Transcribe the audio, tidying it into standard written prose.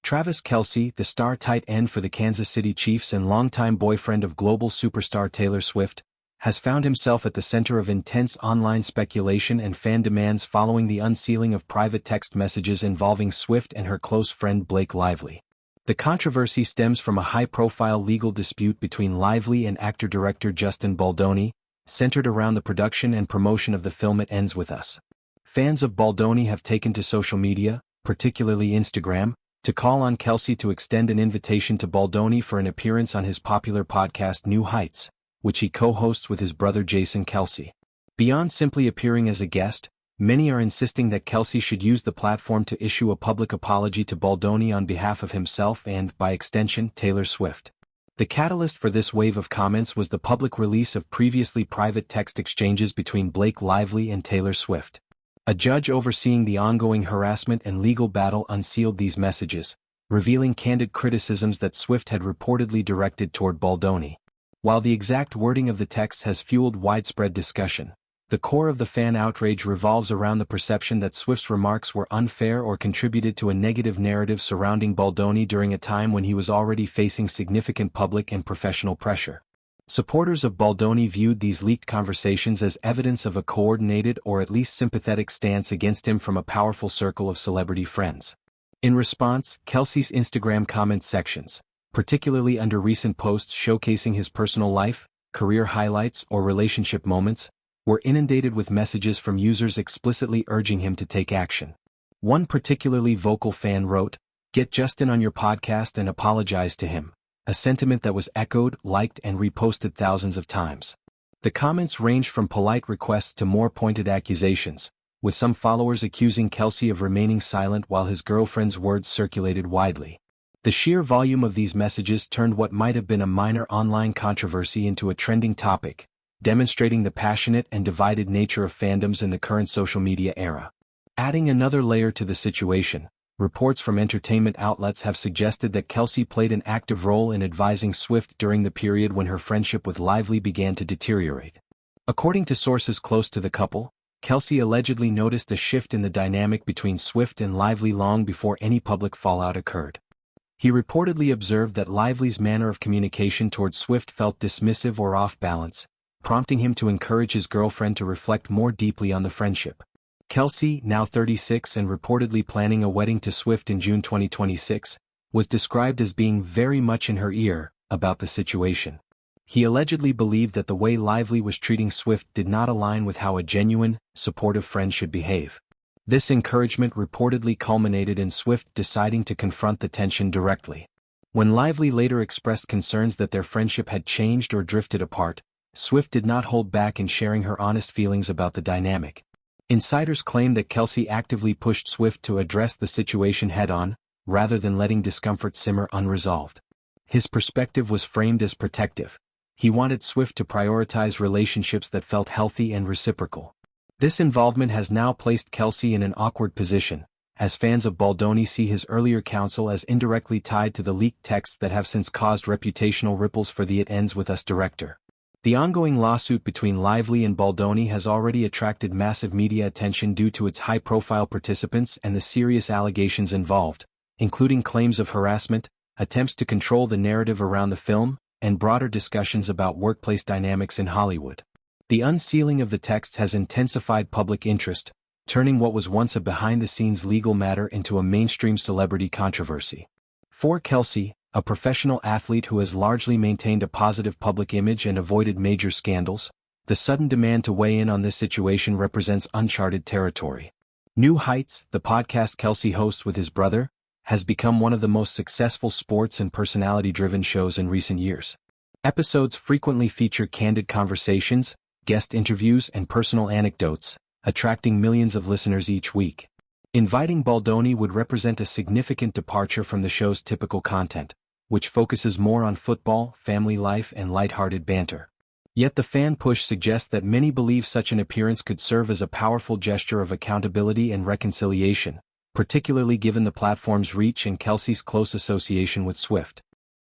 Travis Kelce, the star tight end for the Kansas City Chiefs and longtime boyfriend of global superstar Taylor Swift, has found himself at the center of intense online speculation and fan demands following the unsealing of private text messages involving Swift and her close friend Blake Lively. The controversy stems from a high-profile legal dispute between Lively and actor-director Justin Baldoni, centered around the production and promotion of the film It Ends With Us. Fans of Baldoni have taken to social media, particularly Instagram, to call on Kelce to extend an invitation to Baldoni for an appearance on his popular podcast New Heights, which he co-hosts with his brother Jason Kelce. Beyond simply appearing as a guest, many are insisting that Kelce should use the platform to issue a public apology to Baldoni on behalf of himself and, by extension, Taylor Swift. The catalyst for this wave of comments was the public release of previously private text exchanges between Blake Lively and Taylor Swift. A judge overseeing the ongoing harassment and legal battle unsealed these messages, revealing candid criticisms that Swift had reportedly directed toward Baldoni. While the exact wording of the text has fueled widespread discussion, the core of the fan outrage revolves around the perception that Swift's remarks were unfair or contributed to a negative narrative surrounding Baldoni during a time when he was already facing significant public and professional pressure. Supporters of Baldoni viewed these leaked conversations as evidence of a coordinated or at least sympathetic stance against him from a powerful circle of celebrity friends. In response, Kelce's Instagram comment sections, particularly under recent posts showcasing his personal life, career highlights, or relationship moments, were inundated with messages from users explicitly urging him to take action. One particularly vocal fan wrote, "Get Justin on your podcast and apologize to him," a sentiment that was echoed, liked, and reposted thousands of times. The comments ranged from polite requests to more pointed accusations, with some followers accusing Kelce of remaining silent while his girlfriend's words circulated widely. The sheer volume of these messages turned what might have been a minor online controversy into a trending topic, demonstrating the passionate and divided nature of fandoms in the current social media era. Adding another layer to the situation, reports from entertainment outlets have suggested that Kelce played an active role in advising Swift during the period when her friendship with Lively began to deteriorate. According to sources close to the couple, Kelce allegedly noticed a shift in the dynamic between Swift and Lively long before any public fallout occurred. He reportedly observed that Lively's manner of communication towards Swift felt dismissive or off balance, prompting him to encourage his girlfriend to reflect more deeply on the friendship. Kelce, now 36 and reportedly planning a wedding to Swift in June 2026, was described as being very much in her ear about the situation. He allegedly believed that the way Lively was treating Swift did not align with how a genuine, supportive friend should behave. This encouragement reportedly culminated in Swift deciding to confront the tension directly. When Lively later expressed concerns that their friendship had changed or drifted apart, Swift did not hold back in sharing her honest feelings about the dynamic. Insiders claim that Kelce actively pushed Swift to address the situation head-on, rather than letting discomfort simmer unresolved. His perspective was framed as protective. He wanted Swift to prioritize relationships that felt healthy and reciprocal. This involvement has now placed Kelce in an awkward position, as fans of Baldoni see his earlier counsel as indirectly tied to the leaked texts that have since caused reputational ripples for the It Ends With Us director. The ongoing lawsuit between Lively and Baldoni has already attracted massive media attention due to its high-profile participants and the serious allegations involved, including claims of harassment, attempts to control the narrative around the film, and broader discussions about workplace dynamics in Hollywood. The unsealing of the texts has intensified public interest, turning what was once a behind-the-scenes legal matter into a mainstream celebrity controversy. For Kelce, a professional athlete who has largely maintained a positive public image and avoided major scandals, the sudden demand to weigh in on this situation represents uncharted territory. New Heights, the podcast Kelce hosts with his brother, has become one of the most successful sports and personality-driven shows in recent years. Episodes frequently feature candid conversations, guest interviews, and personal anecdotes, attracting millions of listeners each week. Inviting Baldoni would represent a significant departure from the show's typical content, which focuses more on football, family life, and lighthearted banter. Yet the fan push suggests that many believe such an appearance could serve as a powerful gesture of accountability and reconciliation, particularly given the platform's reach and Kelce's close association with Swift.